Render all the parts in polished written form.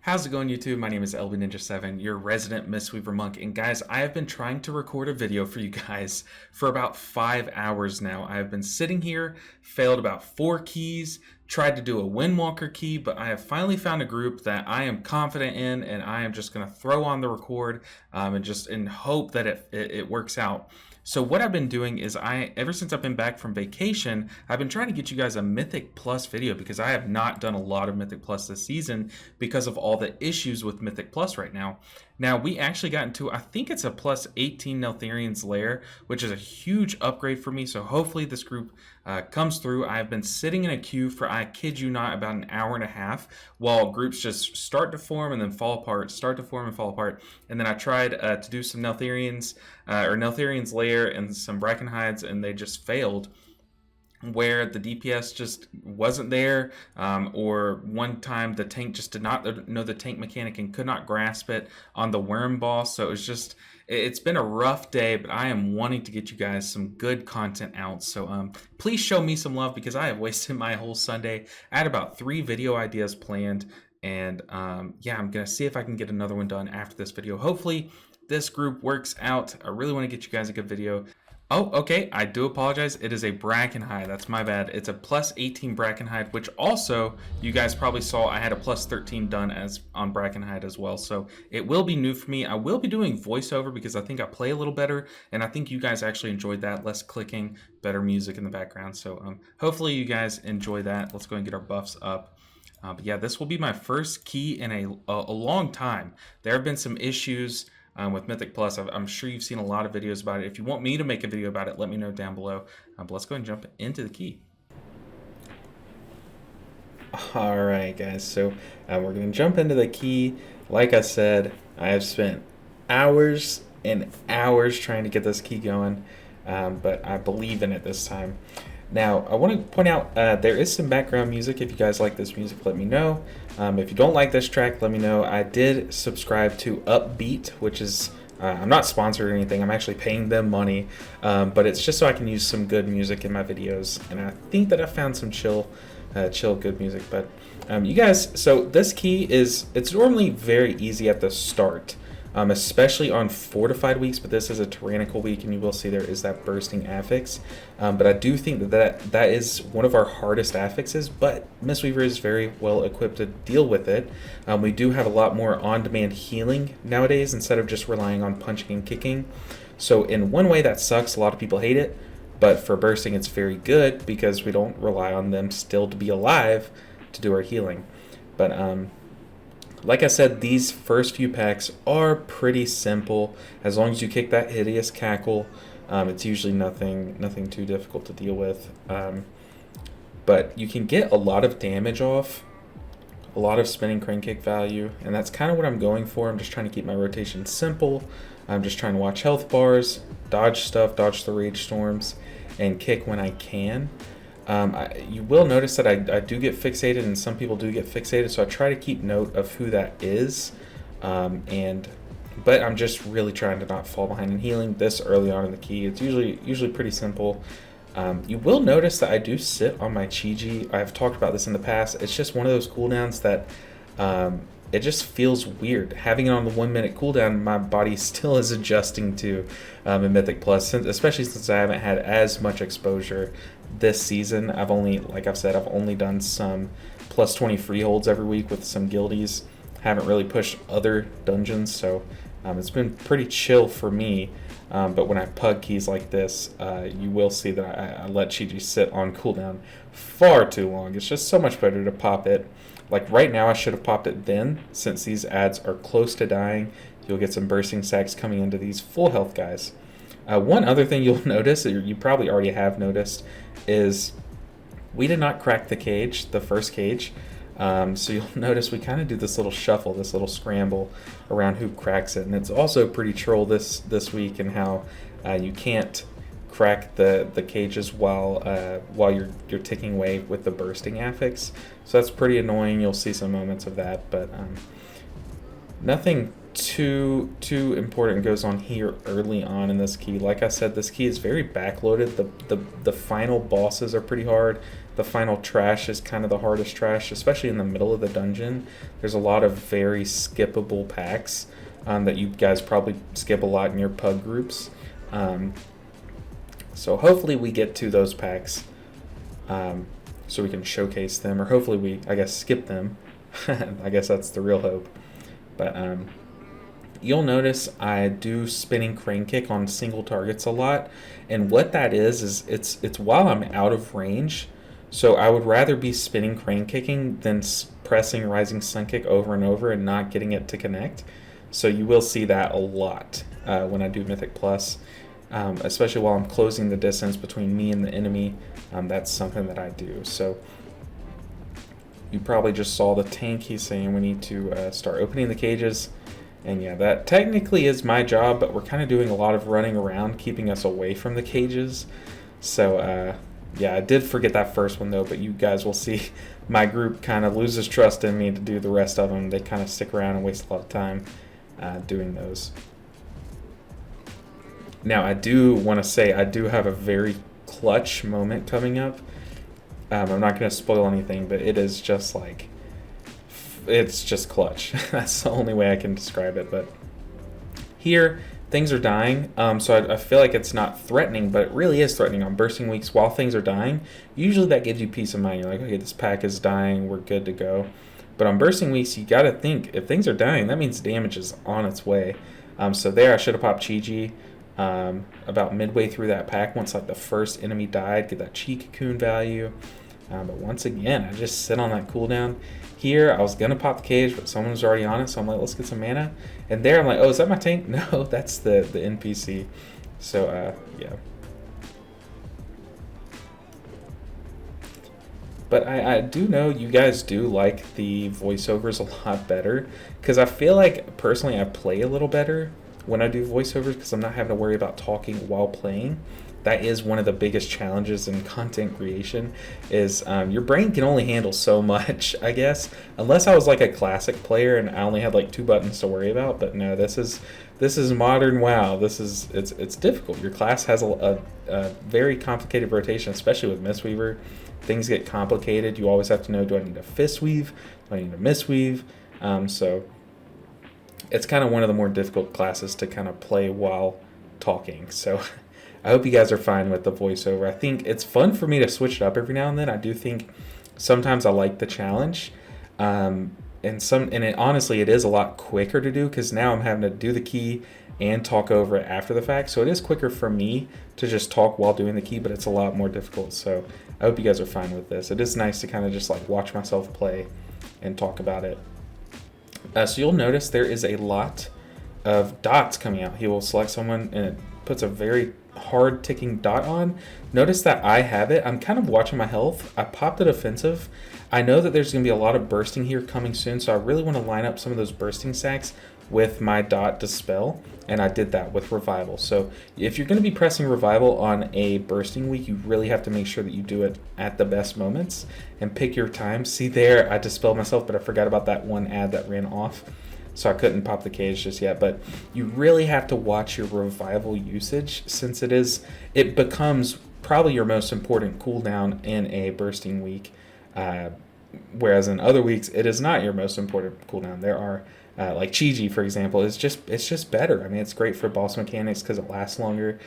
How's it going, YouTube? My name is LBNinja7, your resident Mistweaver monk, and guys, I have been trying to record a video for you guys for about 5 hours now. I have been sitting here, failed about 4 keys, tried to do a Windwalker key, but I have finally found a group that I am confident in, and I am just going to throw on the record and just in hope that it works out. So what I've been doing is ever since I've been back from vacation, I've been trying to get you guys a Mythic Plus video because I have not done a lot of Mythic Plus this season because of all the issues with Mythic Plus right now. Now, we actually got into, I think it's a plus 18 Neltharian's Lair, which is a huge upgrade for me, so hopefully this group comes through. I've been sitting in a queue for, I kid you not, about an hour and a half while groups just start to form and then fall apart, start to form and fall apart. And then I tried to do some Neltharian's Lair and some Brackenhides, and they just failed, where the DPS just wasn't there, or one time the tank just did not know the tank mechanic and could not grasp it on the worm boss. So it's been a rough day, but I am wanting to get you guys some good content out. So please show me some love because I have wasted my whole Sunday. I had about 3 video ideas planned, and yeah, I'm gonna see if I can get another one done after this video. Hopefully this group works out. I really want to get you guys a good video. Oh, okay, I do apologize. It is a Brackenhide. That's my bad. It's a plus 18 Brackenhide, which also, you guys probably saw I had a plus 13 done on Brackenhide as well. So it will be new for me. I will be doing voiceover because I think I play a little better, and I think you guys actually enjoyed that. Less clicking, better music in the background. So hopefully you guys enjoy that. Let's go and get our buffs up. But yeah, this will be my first key in a long time. There have been some issues with Mythic Plus. I'm sure you've seen a lot of videos about it. If you want me to make a video about it, let me know down below. But let's go and jump into the key. Alright guys, so we're going to jump into the key. Like I said, I have spent hours and hours trying to get this key going, but I believe in it this time. Now, I want to point out there is some background music. If you guys like this music, let me know. If you don't like this track, let me know. I did subscribe to Upbeat, which is, I'm not sponsored or anything. I'm actually paying them money, but it's just so I can use some good music in my videos. And I think that I found some chill good music. But you guys, so this key it's normally very easy at the start. Especially on fortified weeks, but this is a tyrannical week, and you will see there is that bursting affix. But I do think that is one of our hardest affixes, but Mistweaver is very well equipped to deal with it. We do have a lot more on-demand healing nowadays instead of just relying on punching and kicking. So in one way that sucks, a lot of people hate it, but for bursting it's very good because we don't rely on them still to be alive to do our healing. But like I said, these first few packs are pretty simple. As long as you kick that hideous cackle, it's usually nothing too difficult to deal with. But you can get a lot of damage off, a lot of spinning crane kick value, and that's kind of what I'm going for. I'm just trying to keep my rotation simple. I'm just trying to watch health bars, dodge stuff, dodge the rage storms, and kick when I can. You will notice that I do get fixated, and some people do get fixated, so I try to keep note of who that is. But I'm just really trying to not fall behind in healing this early on in the key. It's usually pretty simple. You will notice that I do sit on my Chi-Ji. I've talked about this in the past. It's just one of those cooldowns that it just feels weird. Having it on the 1 minute cooldown, my body still is adjusting to in Mythic Plus, especially since I haven't had as much exposure this season. Like I've said, I've only done some plus 20 freeholds every week with some guildies. Haven't really pushed other dungeons, so it's been pretty chill for me. But when I pug keys like this, you will see that I let Chi-Ji sit on cooldown far too long. It's just so much better to pop it. Like right now, I should have popped it then, since these ads are close to dying. You'll get some bursting sacks coming into these full health guys. One other thing you'll notice, or you probably already have noticed, is we did not crack the first cage. So you'll notice we kind of do this little shuffle, this little scramble around who cracks it. And it's also pretty troll this week in how you can't crack the cages while you're ticking away with the bursting affix. So that's pretty annoying. You'll see some moments of that, but nothing too important goes on here early on in this key. Like I said, this key is very backloaded. The final bosses are pretty hard. the final trash is kind of the hardest trash, especially in the middle of the dungeon. There's a lot of very skippable packs that you guys probably skip a lot in your pug groups. So hopefully we get to those packs so we can showcase them, or hopefully we, I guess, skip them. I guess that's the real hope. But you'll notice I do spinning crane kick on single targets a lot, and what that is it's while I'm out of range. So I would rather be spinning crane kicking than pressing rising sun kick over and over and not getting it to connect. So you will see that a lot when I do Mythic Plus, especially while I'm closing the distance between me and the enemy. That's something that I do. So you probably just saw the tank. He's saying we need to start opening the cages. And yeah, that technically is my job, but we're kind of doing a lot of running around, keeping us away from the cages. So yeah, I did forget that first one though, but you guys will see my group kind of loses trust in me to do the rest of them. They kind of stick around and waste a lot of time doing those. Now, I do want to say I do have a very clutch moment coming up. I'm not going to spoil anything, but it is just like, it's just clutch. That's the only way I can describe it. But here, things are dying, so I feel like it's not threatening, but it really is threatening on bursting weeks while things are dying. Usually that gives you peace of mind. You're like, okay, this pack is dying, we're good to go. But on bursting weeks, you got to think, if things are dying, that means damage is on its way. So there, I should have popped Chi-Ji about midway through that pack, once like the first enemy died, get that Chi Cocoon value. But once again, I just sit on that cooldown. Here, I was going to pop the cage, but someone was already on it, so I'm like, let's get some mana. And there, I'm like, oh, is that my tank? No, that's the NPC. So, yeah. But I do know you guys do like the voiceovers a lot better, because I feel like, personally, I play a little better when I do voiceovers, because I'm not having to worry about talking while playing. That is one of the biggest challenges in content creation, is your brain can only handle so much, I guess, unless I was like a classic player and I only had like 2 buttons to worry about. But no, this is modern WoW. It's difficult. Your class has a very complicated rotation, especially with Mistweaver. Things get complicated. You always have to know, do I need a fist weave? Do I need a misweave? So it's kind of one of the more difficult classes to kind of play while talking. So I hope you guys are fine with the voiceover. I think it's fun for me to switch it up every now and then. I do think sometimes I like the challenge. And honestly, it is a lot quicker to do, because now I'm having to do the key and talk over it after the fact. So it is quicker for me to just talk while doing the key, but it's a lot more difficult. So I hope you guys are fine with this. It is nice to kind of just like watch myself play and talk about it. So you'll notice there is a lot of dots coming out. He will select someone and it puts a very hard ticking dot on. Notice that I have it. I'm kind of watching my health. I popped a defensive. I know that there's going to be a lot of bursting here coming soon, so I really want to line up some of those bursting sacks with my dot dispel, and I did that with revival. So if you're going to be pressing revival on a bursting week, you really have to make sure that you do it at the best moments and pick your time. See there, I dispelled myself, but I forgot about that one ad that ran off, so I couldn't pop the cage just yet. But you really have to watch your revival usage, since it becomes probably your most important cooldown in a bursting week, whereas in other weeks it is not your most important cooldown. There are like Chi-Ji, for example, it's just better. I mean, it's great for boss mechanics because it lasts longer.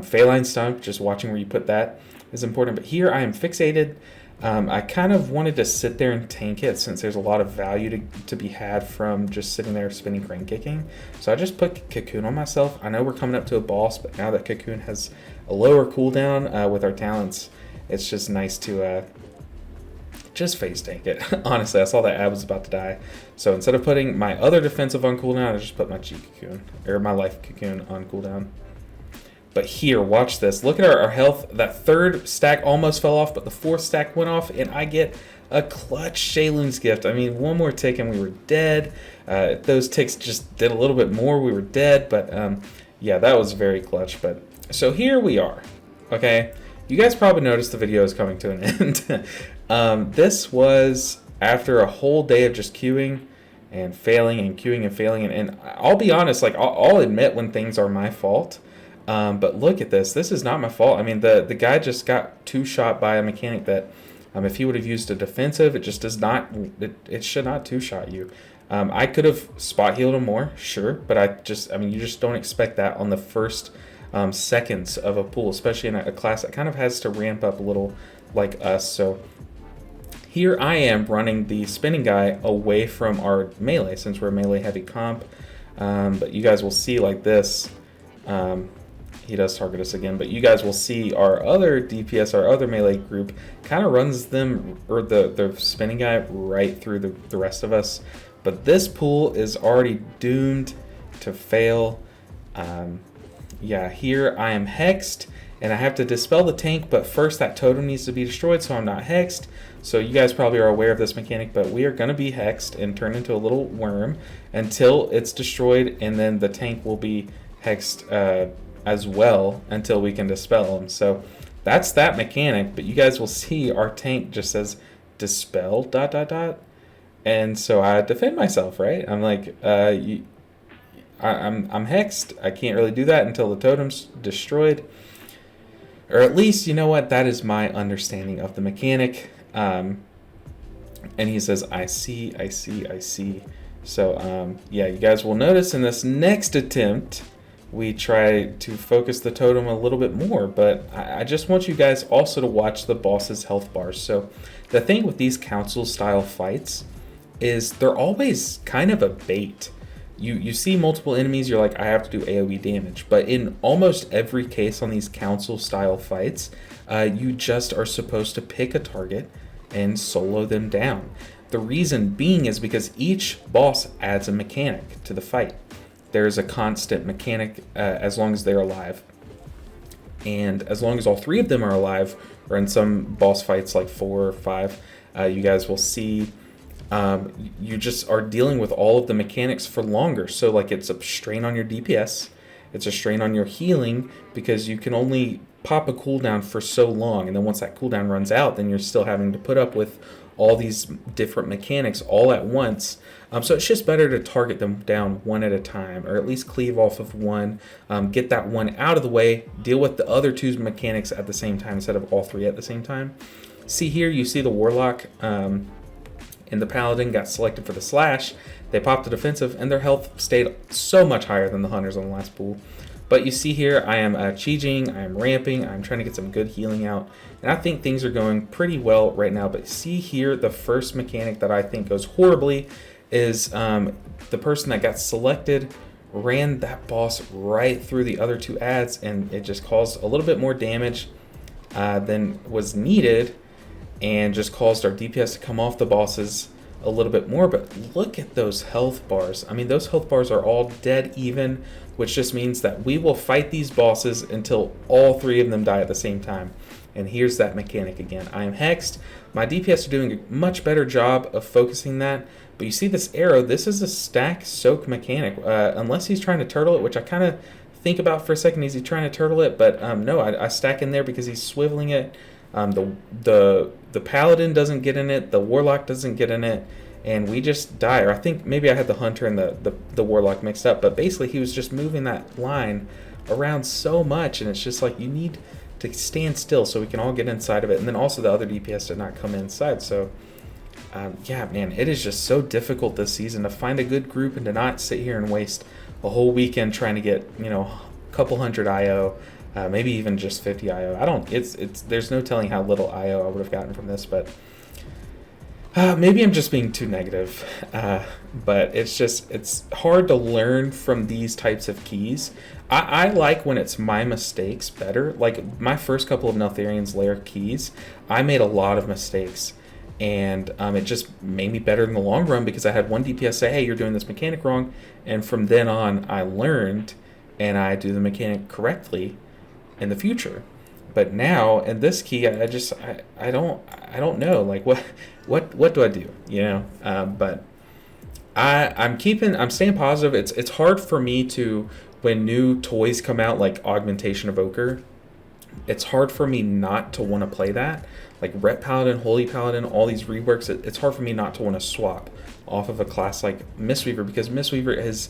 Feline Stump, just watching where you put that is important. But here I am fixated. I kind of wanted to sit there and tank it, since there's a lot of value to be had from just sitting there spinning crane kicking. So I just put Cocoon on myself. I know we're coming up to a boss, but now that Cocoon has a lower cooldown with our talents, it's just nice to just face tank it. Honestly, I saw that ad was about to die. So instead of putting my other defensive on cooldown, I just put my Chi Cocoon, or my Life Cocoon on cooldown. But here, watch this. Look at our health. That third stack almost fell off, but the fourth stack went off, and I get a clutch Shayloon's Gift. I mean, one more tick and we were dead. If those ticks just did a little bit more, we were dead. But yeah, that was very clutch. But so here we are. Okay, you guys probably noticed the video is coming to an end. This was after a whole day of just queuing and failing and queuing and failing. And I'll be honest, like I'll admit when things are my fault. But look at this. This is not my fault. I mean, the guy just got 2-shot by a mechanic that If he would have used a defensive, it just does not, it should not two-shot you. I could have spot healed him more, sure, but you just don't expect that on the first seconds of a pool, especially in a class that kind of has to ramp up a little like us. So here I am running the spinning guy away from our melee since we're a melee heavy comp. But you guys will see like this. He does target us again, but you guys will see our other DPS, our other melee group, kind of runs them, or the spinning guy, right through the rest of us. But this pool is already doomed to fail. Yeah, here I am hexed, and I have to dispel the tank, but first that totem needs to be destroyed, so I'm not hexed. So you guys probably are aware of this mechanic, but we are going to be hexed and turn into a little worm until it's destroyed, and then the tank will be hexed as well until we can dispel them. So that's that mechanic, but you guys will see our tank just says dispel ... And so I defend myself, right? I'm like, I'm hexed. I can't really do that until the totem's destroyed. Or at least, you know what? That is my understanding of the mechanic. And he says, I see. So, yeah, you guys will notice in this next attempt, we try to focus the totem a little bit more, but I just want you guys also to watch the boss's health bars. So the thing with these council style fights is they're always kind of a bait. You see multiple enemies, you're like, I have to do AoE damage. But in almost every case on these council style fights, you just are supposed to pick a target and solo them down. The reason being is because each boss adds a mechanic to the fight. There's a constant mechanic as long as they're alive. And as long as all three of them are alive, or in some boss fights like 4 or 5, you guys will see you just are dealing with all of the mechanics for longer. So like it's a strain on your DPS, it's a strain on your healing, because you can only pop a cooldown for so long, and then once that cooldown runs out, then you're still having to put up with all these different mechanics all at once. So it's just better to target them down one at a time, or at least cleave off of one, get that one out of the way, deal with the other 2 mechanics at the same time instead of all 3 at the same time. See here, you see the Warlock and the Paladin got selected for the slash. They popped the defensive, and their health stayed so much higher than the Hunters on the last pool. But you see here, I am Chi-Jing, I am ramping, I'm trying to get some good healing out, and I think things are going pretty well right now. But see here, the first mechanic that I think goes horribly is the person that got selected ran that boss right through the other 2 adds, and it just caused a little bit more damage than was needed, and just caused our DPS to come off the bosses a little bit more. But look at those health bars. I mean, those health bars are all dead even, which just means that we will fight these bosses until all 3 of them die at the same time. And here's that mechanic again. I am hexed. My DPS are doing a much better job of focusing that. But you see this arrow, this is a stack soak mechanic. Unless he's trying to turtle it, which I kind of think about for a second, is he trying to turtle it? But no, I stack in there because he's swiveling it. The Paladin doesn't get in it, the Warlock doesn't get in it, and we just die. Or I think maybe I had the Hunter and the Warlock mixed up, but basically he was just moving that line around so much, and it's just like, you need to stand still so we can all get inside of it. And then also the other DPS did not come inside. So yeah, man, it is just so difficult this season to find a good group and to not sit here and waste a whole weekend trying to get, you know, a couple hundred IO. Maybe even just 50 IO. There's no telling how little IO I would have gotten from this, but maybe I'm just being too negative. But it's hard to learn from these types of keys. I like when it's my mistakes better. Like my first couple of Neltharian's Lair keys, I made a lot of mistakes, and it just made me better in the long run because I had one DPS say, hey, you're doing this mechanic wrong, and from then on I learned and I do the mechanic correctly in the future. But now in this key, I don't know, like what do I do, you know? But I'm staying positive. It's hard for me to, when new toys come out like Augmentation Evoker, it's hard for me not to want to play that. Like Ret Paladin, Holy Paladin, all these reworks, it's hard for me not to want to swap off of a class like Mistweaver, because Mistweaver is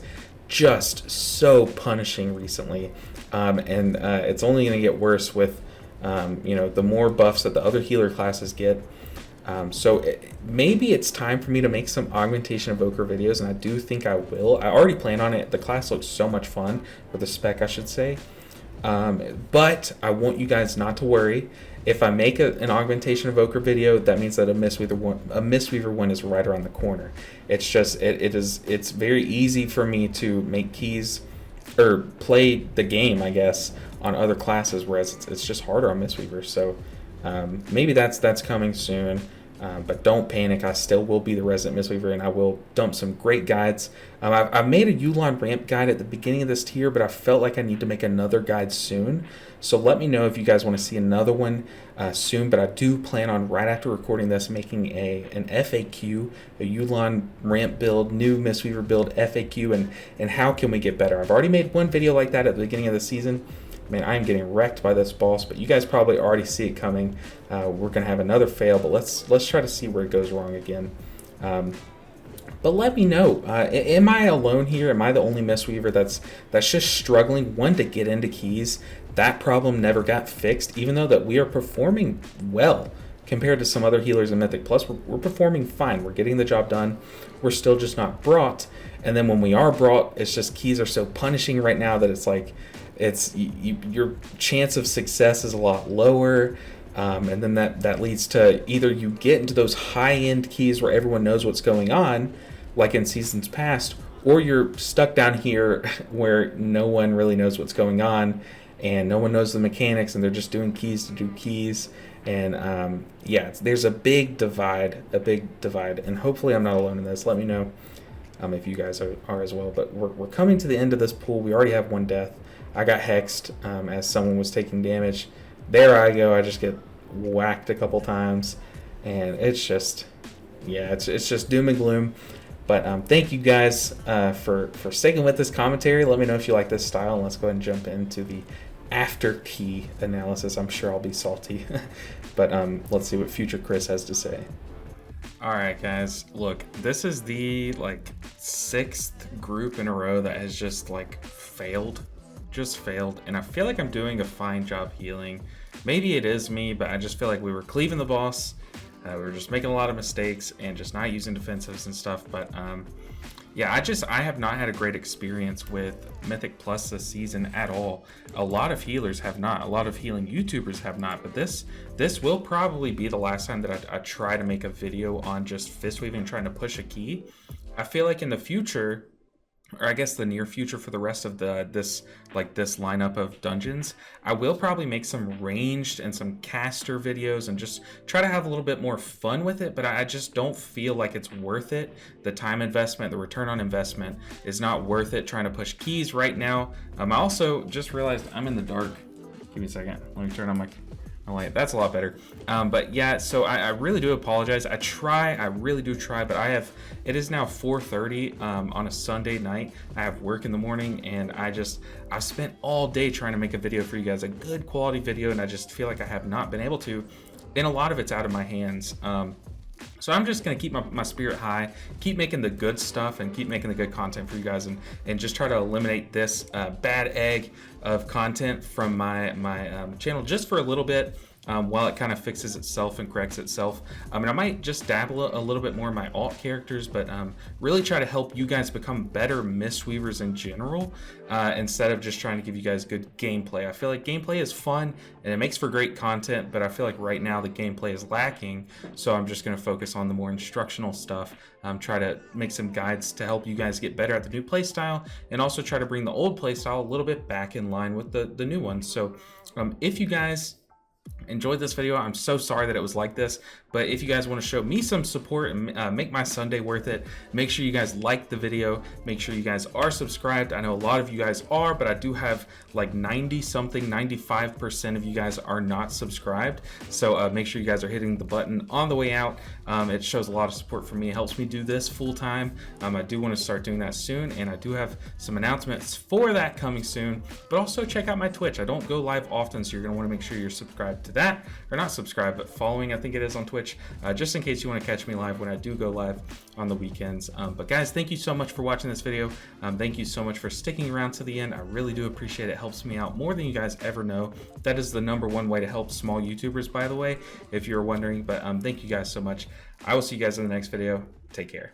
just so punishing recently. And it's only going to get worse with, you know, the more buffs that the other healer classes get. Maybe it's time for me to make some augmentation evoker videos, and I do think I will. I already plan on it. The class looks so much fun, or the spec I should say. But I want you guys not to worry. If I make an augmentation evoker video, that means that a Mistweaver one is right around the corner. It's just it's very easy for me to make keys or play the game, I guess, on other classes, whereas it's just harder on Mistweaver. So maybe that's coming soon. But don't panic. I still will be the resident Mistweaver, and I will dump some great guides. I've made a Ulan ramp guide at the beginning of this tier, but I felt like I need to make another guide soon. So let me know if you guys want to see another one soon. But I do plan on, right after recording this, making an FAQ, a Ulan ramp build, new Mistweaver build FAQ, and how can we get better. I've already made one video like that at the beginning of the season. Man, I'm getting wrecked by this boss, but you guys probably already see it coming. We're gonna have another fail, but let's try to see where it goes wrong again. But let me know. Am I alone here? Am I the only Mistweaver that's just struggling, one, to get into keys? That problem never got fixed, even though that we are performing well compared to some other healers in Mythic Plus. We're performing fine. We're getting the job done. We're still just not brought. And then when we are brought, it's just keys are so punishing right now that it's like, your chance of success is a lot lower, and then that leads to either you get into those high-end keys where everyone knows what's going on, like in seasons past, or you're stuck down here where no one really knows what's going on and no one knows the mechanics, and they're just doing keys to do keys. And yeah, there's a big divide, and hopefully I'm not alone in this. Let me know if you guys are as well. But we're coming to the end of this pool. We already have one death. I got hexed as someone was taking damage. There I go. I just get whacked a couple times, and it's just, yeah, it's just doom and gloom. But thank you guys for sticking with this commentary. Let me know if you like this style, and let's go ahead and jump into the after key analysis. I'm sure I'll be salty, but let's see what future Chris has to say. All right, guys, look, this is the like 6th group in a row that has just like failed, and I feel like I'm doing a fine job healing. Maybe it is me, but I just feel like we were cleaving the boss. We were just making a lot of mistakes and just not using defensives and stuff. But yeah, I have not had a great experience with Mythic Plus this season at all. A lot of healers have not. A lot of healing YouTubers have not. But this will probably be the last time that I try to make a video on just fist weaving and trying to push a key. I feel like in the future, or I guess the near future for the rest of this lineup of dungeons, I will probably make some ranged and some caster videos and just try to have a little bit more fun with it, but I just don't feel like it's worth it. The time investment, the return on investment is not worth it trying to push keys right now. I also just realized I'm in the dark. Give me a second. Let me turn on my light. That's a lot better. But yeah, so I really do apologize. I really do try, but it is now 4:30 on a Sunday night. I have work in the morning, and I've spent all day trying to make a video for you guys, a good quality video, and I just feel like I have not been able to, and a lot of it's out of my hands. So I'm just going to keep my spirit high, keep making the good stuff, and keep making the good content for you guys, and just try to eliminate this bad egg of content from my channel just for a little bit, while it kind of fixes itself and corrects itself. And I might just dabble a little bit more in my alt characters, but really try to help you guys become better Mistweavers in general, instead of just trying to give you guys good gameplay. I feel like gameplay is fun and it makes for great content, but I feel like right now the gameplay is lacking, so I'm just going to focus on the more instructional stuff, try to make some guides to help you guys get better at the new playstyle, and also try to bring the old playstyle a little bit back in line with the new one. So if you guys enjoyed this video, I'm so sorry that it was like this, but if you guys want to show me some support and make my Sunday worth it, make sure you guys like the video, make sure you guys are subscribed. I know a lot of you guys are, but I do have like 95% of you guys are not subscribed, so make sure you guys are hitting the button on the way out. It shows a lot of support for me, it helps me do this full time. I do want to start doing that soon, and I do have some announcements for that coming soon, but also check out my Twitch. I don't go live often, so you're going to want to make sure you're subscribed to that, or not subscribed, but following, I think it is, on Twitch, just in case you want to catch me live when I do go live. on the weekends. But guys, thank you so much for watching this video. Thank you so much for sticking around to the end. I really do appreciate it. It helps me out more than you guys ever know. That is the #1 way to help small YouTubers, by the way, if you're wondering. But thank you guys so much. I will see you guys in the next video. Take care.